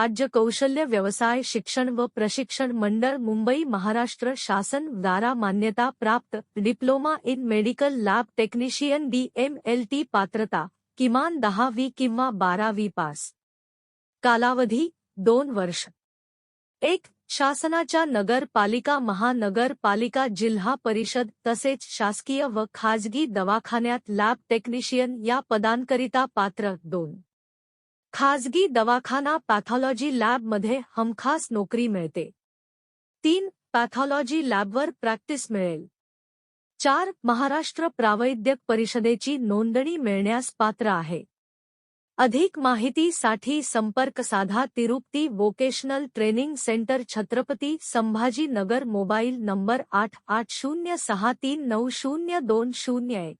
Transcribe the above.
राज्य कौशल्य व्यवसाय शिक्षण व प्रशिक्षण मंडळ मुंबई महाराष्ट्र शासन द्वारा मान्यता प्राप्त diploma in medical lab technician DMLT पात्रता किमान 10वी किंवा 12वी पास. कालावधी 2 वर्ष. 1. शासनाच्या नगरपालिका महानगरपालिका जिल्हा परिषद तसेच शासकीय व खाजगी दवाखान्यात लॅब टेक्निशियन या पदांकरिता पात्र. 2. खाजगी दवाखाना पॅथॉलॉजी लॅबमध्ये हमखास नोकरी मिळते. 3. पॅथॉलॉजी लॅबवर प्रॅक्टिस मिळेल. 4. महाराष्ट्र प्रावैद्यक परिषदेची नोंदणी मिळण्यास पात्र आहे. अधिक माहितीसाठी संपर्क साधा. Tirupati vocational training centre Chhatrapati Sambhaji Nagar. Mobile number 8806390201.